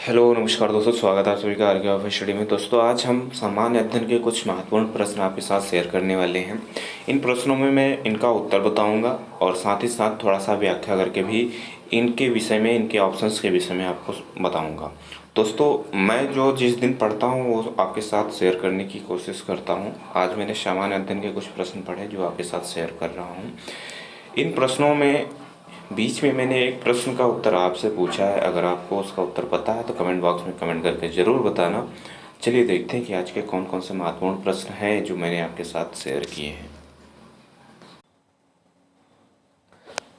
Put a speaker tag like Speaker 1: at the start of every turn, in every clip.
Speaker 1: Hello नमस्कार दोस्तों, स्वागत है आप सभी का आर के ऑफिस स्टडी में। दोस्तों आज हम सामान्य अध्ययन के कुछ महत्वपूर्ण प्रश्न आपके साथ शेयर करने वाले हैं। इन प्रश्नों में मैं इनका उत्तर बताऊंगा और साथ ही साथ थोड़ा सा व्याख्या करके भी इनके विषय में, इनके ऑप्शंस के विषय में आपको बताऊंगा। दोस्तों मैं जो जिस दिन पढ़ता हूँ वो आपके साथ शेयर करने की कोशिश करता हूँ। आज मैंने सामान्य अध्ययन के कुछ प्रश्न पढ़े जो आपके साथ शेयर कर रहा हूँ। इन प्रश्नों में बीच में मैंने एक प्रश्न का उत्तर आपसे पूछा है। अगर आपको उसका उत्तर पता है तो कमेंट बॉक्स में कमेंट करके ज़रूर बताना। चलिए देखते हैं कि आज के कौन कौन से महत्वपूर्ण प्रश्न हैं जो मैंने आपके साथ शेयर किए हैं।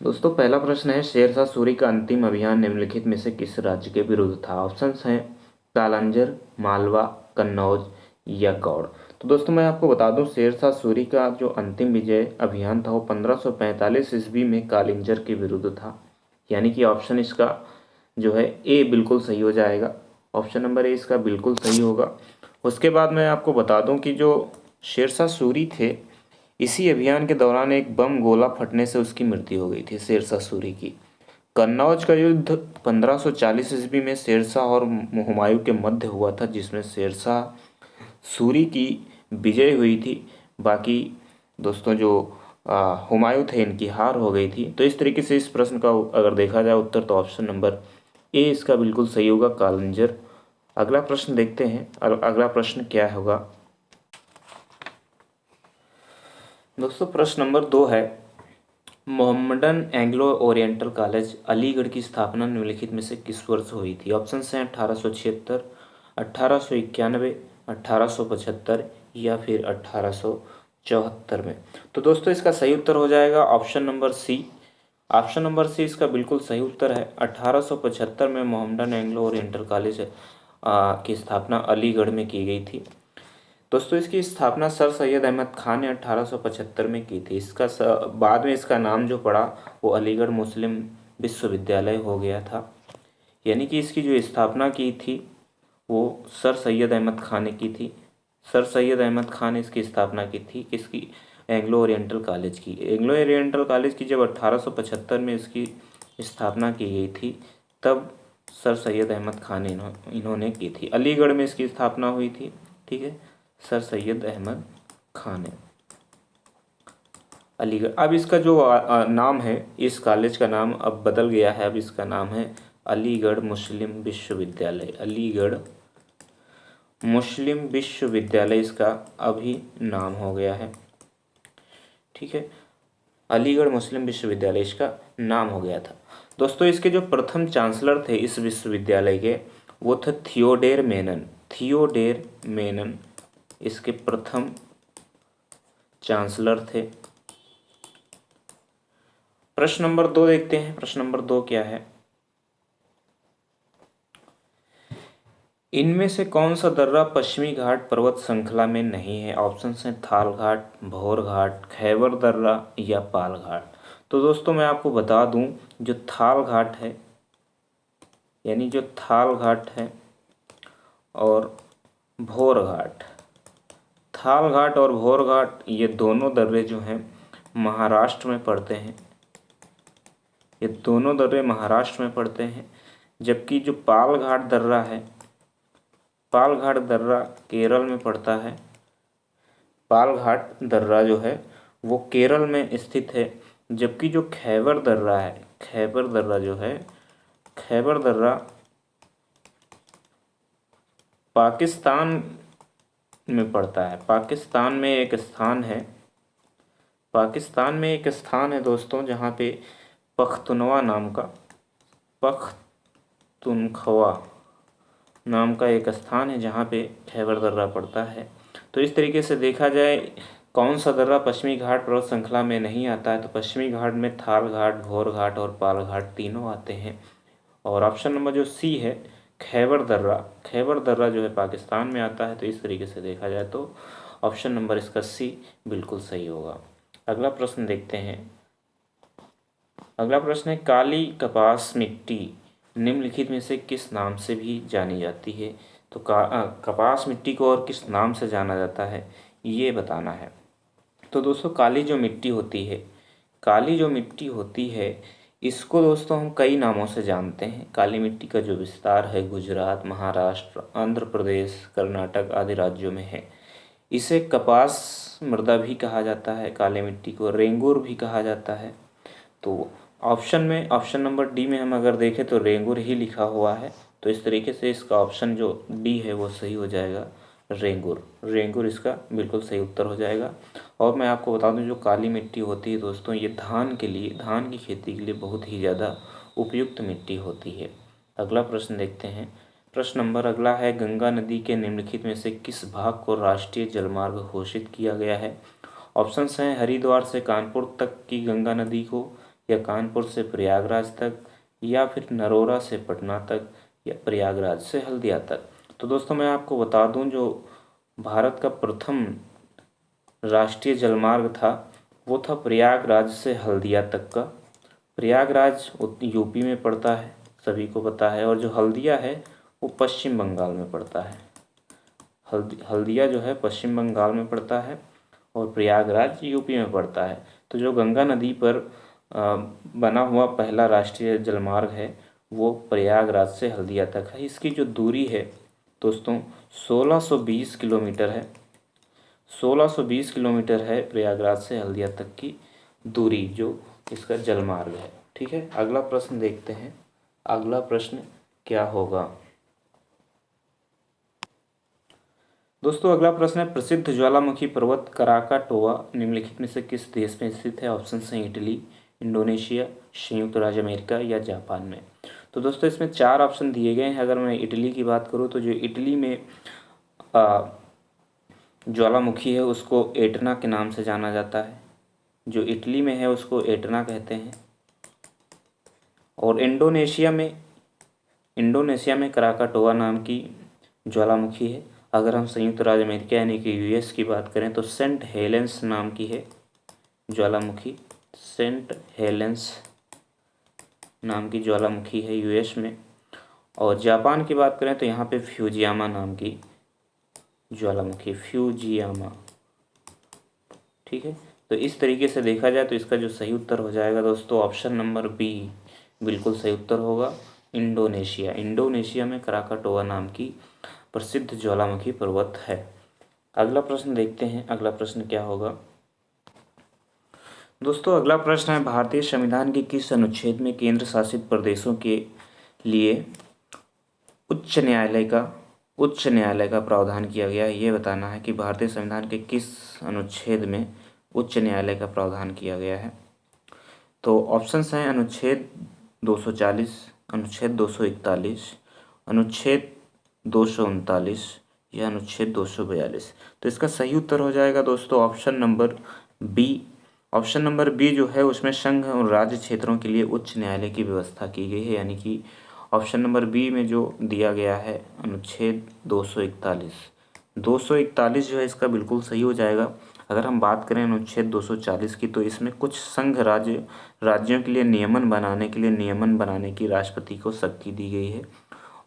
Speaker 1: दोस्तों पहला प्रश्न है, शेरशाह सूरी का अंतिम अभियान निम्नलिखित में से किस राज्य के विरुद्ध था? ऑप्शंस हैं कालांजर, मालवा, कन्नौज या गौड़। तो दोस्तों मैं आपको बता दूं, शेरशाह सूरी का जो अंतिम विजय अभियान था वो 1545 ईस्वी में कालिंजर के विरुद्ध था। यानी कि ऑप्शन इसका जो है ए बिल्कुल सही हो जाएगा। ऑप्शन नंबर ए इसका बिल्कुल सही होगा। उसके बाद मैं आपको बता दूं कि जो शेरशाह सूरी थे, इसी अभियान के दौरान एक बम गोला फटने से उसकी मृत्यु हो गई थी, शेरशाह सूरी की। कन्नौज का युद्ध 1540 ईस्वी में शेरशाह और हुमायूं के मध्य हुआ था, जिसमें शेरशाह सूरी की विजय हुई थी। बाकी दोस्तों जो हुमायूं थे, इनकी हार हो गई थी। तो इस तरीके से इस प्रश्न का अगर देखा जाए उत्तर, तो ऑप्शन नंबर ए इसका बिल्कुल सही होगा, कालंजर। अगला प्रश्न देखते हैं, अगला प्रश्न क्या होगा। दोस्तों प्रश्न नंबर 2 है, Mohammedan Anglo oriental college Aligarh की स्थापना निम्नलिखित में से किस वर्ष हुई थी? ऑप्शन हैं 1876, 1891, 1875 या फिर 1874 में। तो दोस्तों इसका सही उत्तर हो जाएगा option number C. Option number C इसका बिल्कुल सही उत्तर है। 1875 में मोहम्मडन एंग्लो ओरिएंटल कॉलेज की स्थापना अलीगढ़ में की गई थी। दोस्तों इसकी स्थापना सर सैयद अहमद खान ने 1875 में की थी। बाद में इसका नाम जो पड़ा वो अलीगढ़ मुस्लिम विश्वविद्यालय हो गया था। यानी कि इसकी जो स्थापना की थी वो सर सैयद अहमद खान ने की थी। सर सैयद अहमद खान ने इसकी स्थापना की थी, किसकी? एंग्लो ओरिएंटल कॉलेज की। एंग्लो ओरिएंटल कॉलेज की जब 1875 में इसकी स्थापना की गई थी, तब सर सैयद अहमद खान इन्होंने की थी। अलीगढ़ में इसकी स्थापना हुई थी। ठीक है, सर सैयद अहमद खान है, अलीगढ़। अब इसका जो नाम है, इस कॉलेज का नाम अब बदल गया है। अब इसका नाम है अलीगढ़ मुस्लिम विश्वविद्यालय। अलीगढ़ मुस्लिम विश्वविद्यालय इसका अभी नाम हो गया है। ठीक है, अलीगढ़ मुस्लिम विश्वविद्यालय इसका नाम हो गया था। दोस्तों इसके जो प्रथम चांसलर थे इस विश्वविद्यालय के, वो थे थियोडेर मेनन। थियोडेर मेनन इसके प्रथम चांसलर थे। प्रश्न नंबर 2 देखते हैं। प्रश्न नंबर 2 क्या है, इनमें से कौन सा दर्रा पश्चिमी घाट पर्वत श्रृंखला में नहीं है? ऑप्शन हैं थाल घाट, भौर घाट, खैबर दर्रा या पाल घाट। तो दोस्तों मैं आपको बता दूं, जो थाल घाट है, यानी जो थाल घाट है और भौर घाट, थाल घाट और भौर घाट, ये दोनों दर्रे जो हैं महाराष्ट्र में पड़ते हैं। ये दोनों दर्रे महाराष्ट्र में पड़ते हैं। जबकि जो पाल घाट दर्रा है, पाल घाट दर्रा केरल में पड़ता है। पाल घाट दर्रा जो है वो केरल में स्थित है। जबकि जो खैबर दर्रा है, खैबर दर्रा जो है, खैबर दर्रा पाकिस्तान में पड़ता है। पाकिस्तान में एक स्थान है, पाकिस्तान में एक स्थान है दोस्तों, जहाँ पे पख्तूनवा नाम का, पख्तूनख्वा नाम का एक स्थान है जहाँ पे खैबर दर्रा पड़ता है। तो इस तरीके से देखा जाए कौन सा दर्रा पश्चिमी घाट पर्वत श्रृंखला में नहीं आता है, तो पश्चिमी घाट में थाल घाट, भौर घाट और पाल घाट तीनों आते हैं। और ऑप्शन नंबर जो सी है, खैबर दर्रा, खैबर दर्रा जो है पाकिस्तान में आता है। तो इस तरीके से देखा जाए तो ऑप्शन नंबर इसका सी बिल्कुल सही होगा। अगला प्रश्न देखते हैं। अगला प्रश्न है, काली कपास मिट्टी निम्नलिखित में से किस नाम से भी जानी जाती है? तो कपास मिट्टी को और किस नाम से जाना जाता है, ये बताना है। तो दोस्तों काली जो मिट्टी होती है, काली जो मिट्टी होती है, इसको दोस्तों हम कई नामों से जानते हैं। काली मिट्टी का जो विस्तार है गुजरात, महाराष्ट्र, आंध्र प्रदेश, कर्नाटक आदि राज्यों में है। इसे कपास मृदा भी कहा जाता है, काली मिट्टी को रेंगुर भी कहा जाता है। तो ऑप्शन नंबर डी में हम अगर देखें तो रेंगुर ही लिखा हुआ है, तो इस तरीके से इसका ऑप्शन जो डी है वो सही हो जाएगा, रेंगुर। रेंगुर इसका बिल्कुल सही उत्तर हो जाएगा। और मैं आपको बता दूं जो काली मिट्टी होती है दोस्तों, ये धान के लिए, धान की खेती के लिए बहुत ही ज़्यादा उपयुक्त मिट्टी होती है। अगला प्रश्न देखते हैं। प्रश्न नंबर अगला है, गंगा नदी के निम्नलिखित में से किस भाग को राष्ट्रीय जलमार्ग घोषित किया गया है? ऑप्शंस हैं हरिद्वार से कानपुर तक की गंगा नदी को, या कानपुर से प्रयागराज तक, या फिर नरोरा से पटना तक, या प्रयागराज से हल्दिया तक। तो दोस्तों मैं आपको बता दूं जो भारत का प्रथम राष्ट्रीय जलमार्ग था वो था प्रयागराज से हल्दिया तक का। प्रयागराज यूपी में पड़ता है, सभी को पता है, और जो हल्दिया है वो पश्चिम बंगाल में पड़ता है। हल्दिया जो है पश्चिम बंगाल में पड़ता है और प्रयागराज यूपी में पड़ता है। तो जो गंगा नदी पर बना हुआ पहला राष्ट्रीय जलमार्ग है वो प्रयागराज से हल्दिया तक है। इसकी जो दूरी है दोस्तों 1620 किलोमीटर है। 1620 किलोमीटर है प्रयागराज से हल्दिया तक की दूरी जो इसका जलमार्ग है। ठीक है, अगला प्रश्न देखते हैं। अगला प्रश्न क्या होगा दोस्तों? अगला प्रश्न है, प्रसिद्ध ज्वालामुखी पर्वत कराकाटोआ निम्नलिखित में से किस देश में स्थित है? ऑप्शन हैं इटली, इंडोनेशिया, संयुक्त राज्य अमेरिका या जापान में। तो दोस्तों इसमें चार ऑप्शन दिए गए हैं। अगर मैं इटली की बात करूँ तो जो इटली में ज्वालामुखी है उसको एटना के नाम से जाना जाता है। जो इटली में है उसको एटना कहते हैं। और इंडोनेशिया में कराकाटोआ नाम की ज्वालामुखी है। अगर हम संयुक्त राज्य अमेरिका यानी कि यूएस की बात करें तो सेंट हेलेंस नाम की है ज्वालामुखी। सेंट हेलेंस नाम की ज्वालामुखी है यूएस में। और जापान की बात करें तो यहाँ पे फ्यूजियामा नाम की ज्वालामुखी, फ्यूजियामा। ठीक है, तो इस तरीके से देखा जाए तो इसका जो सही उत्तर हो जाएगा दोस्तों ऑप्शन नंबर बी बिल्कुल सही उत्तर होगा, इंडोनेशिया। इंडोनेशिया में कराकाटोआ नाम की प्रसिद्ध ज्वालामुखी पर्वत है। अगला प्रश्न देखते हैं। अगला प्रश्न क्या होगा दोस्तों? अगला प्रश्न है, भारतीय संविधान के किस अनुच्छेद में केंद्र शासित प्रदेशों के लिए उच्च न्यायालय का प्रावधान किया गया है? ये बताना है कि भारतीय संविधान के किस अनुच्छेद में उच्च न्यायालय का प्रावधान किया गया है। तो ऑप्शंस हैं अनुच्छेद 240, अनुच्छेद 241, अनुच्छेद 239 या अनुच्छेद 242। तो इसका सही उत्तर हो जाएगा दोस्तों option number B. Option number B जो है उसमें संघ और राज्य क्षेत्रों के लिए उच्च न्यायालय की व्यवस्था की गई है, यानी कि ऑप्शन नंबर बी में जो दिया गया है अनुच्छेद 241। 241 जो है इसका बिल्कुल सही हो जाएगा। अगर हम बात करें अनुच्छेद 240 की तो इसमें कुछ संघ राज्यों के लिए नियमन बनाने की राष्ट्रपति को शक्ति दी गई है।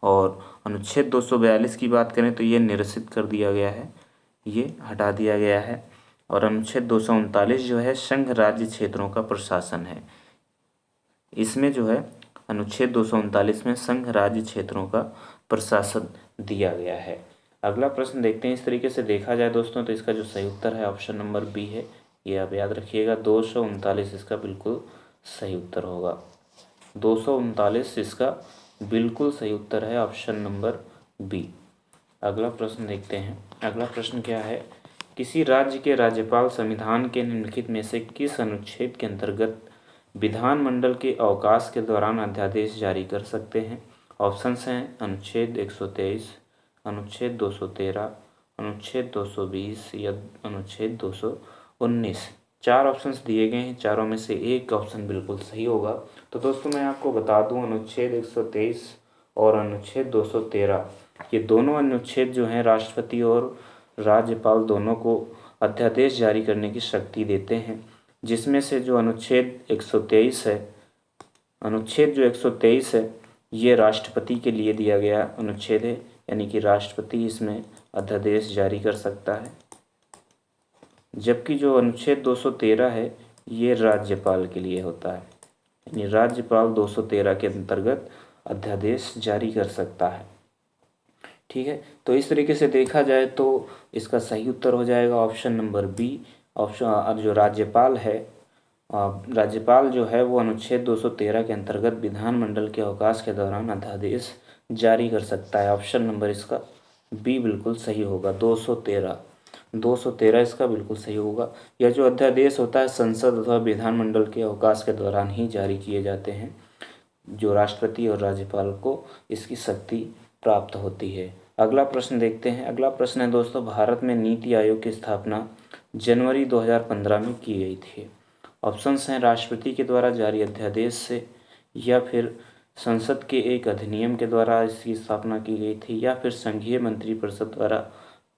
Speaker 1: और अनुच्छेद 242 की बात करें तो ये निरसित कर दिया गया है, ये हटा दिया गया है। और अनुच्छेद 239 जो है संघ राज्य क्षेत्रों का प्रशासन है। इसमें जो है अनुच्छेद 239 में संघ राज्य क्षेत्रों का प्रशासन दिया गया है। अगला प्रश्न देखते हैं। इस तरीके से देखा जाए दोस्तों तो इसका जो सही उत्तर है ऑप्शन नंबर बी है, ये आप याद रखिएगा। 239 इसका बिल्कुल सही उत्तर होगा। 239 इसका बिल्कुल सही उत्तर है, ऑप्शन नंबर बी। अगला प्रश्न देखते हैं। अगला प्रश्न क्या है, किसी राज्य के राज्यपाल संविधान के निम्नलिखित में से किस अनुच्छेद के अंतर्गत विधानमंडल के अवकाश के दौरान अध्यादेश जारी कर सकते हैं? ऑप्शंस हैं अनुच्छेद 123, अनुच्छेद 213, अनुच्छेद 220 या अनुच्छेद 219। चार ऑप्शंस दिए गए हैं, चारों में से एक ऑप्शन बिल्कुल सही होगा। तो दोस्तों मैं आपको बता दूं अनुच्छेद 123 और अनुच्छेद 213 ये दोनों अनुच्छेद जो हैं राष्ट्रपति और राज्यपाल दोनों को अध्यादेश जारी करने की शक्ति देते हैं। जिसमें से जो अनुच्छेद 123 है, अनुच्छेद जो 123 है ये राष्ट्रपति के लिए दिया गया अनुच्छेद है, यानी कि राष्ट्रपति इसमें अध्यादेश जारी कर सकता है। जबकि जो अनुच्छेद 213 है ये राज्यपाल के लिए होता है, यानी राज्यपाल 213 के अंतर्गत अध्यादेश जारी कर सकता है। ठीक है, तो इस तरीके से देखा जाए तो इसका सही उत्तर हो जाएगा ऑप्शन नंबर बी। ऑप्शन जो राज्यपाल है, राज्यपाल जो है वो अनुच्छेद 213 के अंतर्गत विधानमंडल के अवकाश के दौरान अध्यादेश जारी कर सकता है। ऑप्शन नंबर इसका बी बिल्कुल सही होगा। 213 इसका बिल्कुल सही होगा। यह जो अध्यादेश होता है संसद अथवा विधानमंडल के अवकाश के दौरान ही जारी किए जाते हैं। जो राष्ट्रपति और राज्यपाल को इसकी शक्ति प्राप्त होती है। अगला प्रश्न देखते हैं। अगला प्रश्न है दोस्तों, भारत में नीति आयोग की स्थापना जनवरी 2015 में की गई थी। ऑप्शंस हैं राष्ट्रपति के द्वारा जारी अध्यादेश से, या फिर संसद के एक अधिनियम के द्वारा इसकी स्थापना की गई थी, या फिर संघीय मंत्रिपरिषद द्वारा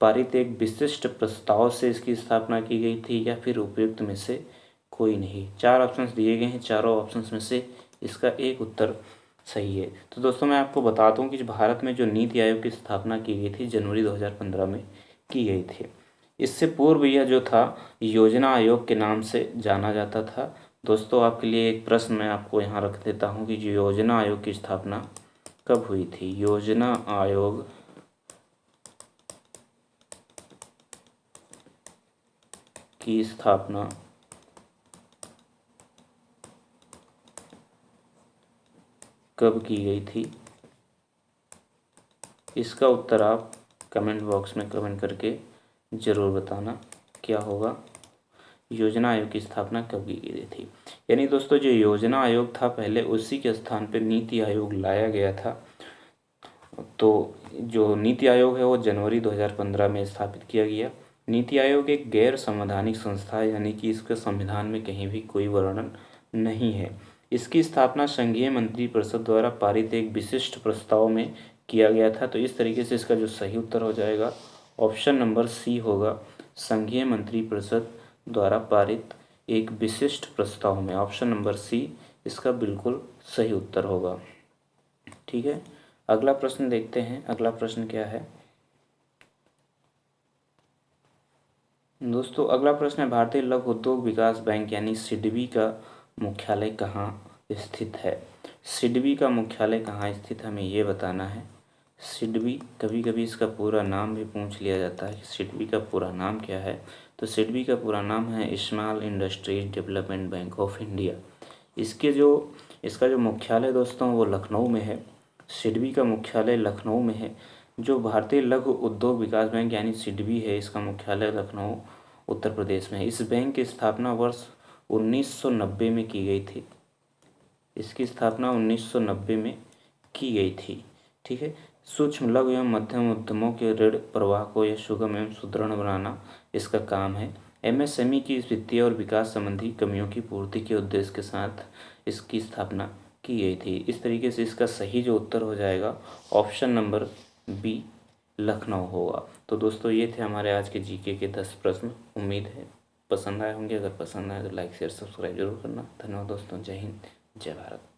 Speaker 1: पारित एक विशिष्ट प्रस्ताव से इसकी स्थापना की गई थी, या फिर उपयुक्त में से कोई नहीं। 4 ऑप्शंस दिए गए हैं, चारों ऑप्शंस में से इसका एक उत्तर सही है। तो दोस्तों मैं आपको बता दूं कि भारत में जो नीति आयोग की स्थापना की गई थी जनवरी 2015 में की गई थी। इससे पूर्व यह जो था योजना आयोग के नाम से जाना जाता था। दोस्तों आपके लिए एक प्रश्न मैं आपको यहाँ रख देता हूँ कि जो योजना आयोग की स्थापना कब हुई थी। योजना आयोग की स्थापना कब की गई थी, इसका उत्तर आप कमेंट बॉक्स में कमेंट करके ज़रूर बताना क्या होगा। योजना आयोग की स्थापना कब की गई थी। यानी दोस्तों जो योजना आयोग था पहले उसी के स्थान पर नीति आयोग लाया गया था। तो जो नीति आयोग है वो जनवरी 2015 में स्थापित किया गया। नीति आयोग एक गैर संवैधानिक संस्था है, यानी कि इसके संविधान में कहीं भी कोई वर्णन नहीं है। इसकी स्थापना संघीय मंत्रिपरिषद द्वारा पारित एक विशिष्ट प्रस्ताव में किया गया था। तो इस तरीके से इसका जो सही उत्तर हो जाएगा ऑप्शन नंबर सी होगा, संघीय मंत्रिपरिषद द्वारा पारित एक विशिष्ट प्रस्ताव में। ऑप्शन नंबर सी इसका बिल्कुल सही उत्तर होगा। ठीक है, अगला प्रश्न देखते हैं। अगला प्रश्न क्या है दोस्तों, अगला प्रश्न है भारतीय लघु उद्योग विकास बैंक यानी सिडबी का मुख्यालय कहाँ स्थित है। सिडबी का मुख्यालय कहाँ स्थित हमें ये बताना है। सिडबी, कभी कभी इसका पूरा नाम भी पूछ लिया जाता है कि सिडबी का पूरा नाम क्या है। तो सिडबी का पूरा नाम है small industries development bank of India. इसका जो मुख्यालय दोस्तों वो लखनऊ में है। सिडबी का मुख्यालय लखनऊ में है। जो भारतीय लघु उद्योग विकास बैंक यानी सिडबी है, इसका मुख्यालय लखनऊ उत्तर प्रदेश में है। इस बैंक की स्थापना वर्ष 1990 में की गई थी। इसकी स्थापना 1990 में की गई थी। ठीक है, सूक्ष्म लघु एवं मध्यम उद्यमों के ऋण प्रवाह को यह सुगम एवं सुदृढ़ बनाना इसका काम है। एमएसएमई की वित्तीय और विकास संबंधी कमियों की पूर्ति के उद्देश्य के साथ इसकी स्थापना की गई थी। इस तरीके से इसका सही जो उत्तर हो जाएगा ऑप्शन नंबर बी लखनऊ होगा। तो दोस्तों ये थे हमारे आज के जीके के 10 प्रश्न। उम्मीद है पसंद आए होंगे। अगर पसंद आए तो लाइक शेयर सब्सक्राइब जरूर करना। धन्यवाद दोस्तों। जय हिंद, जय भारत।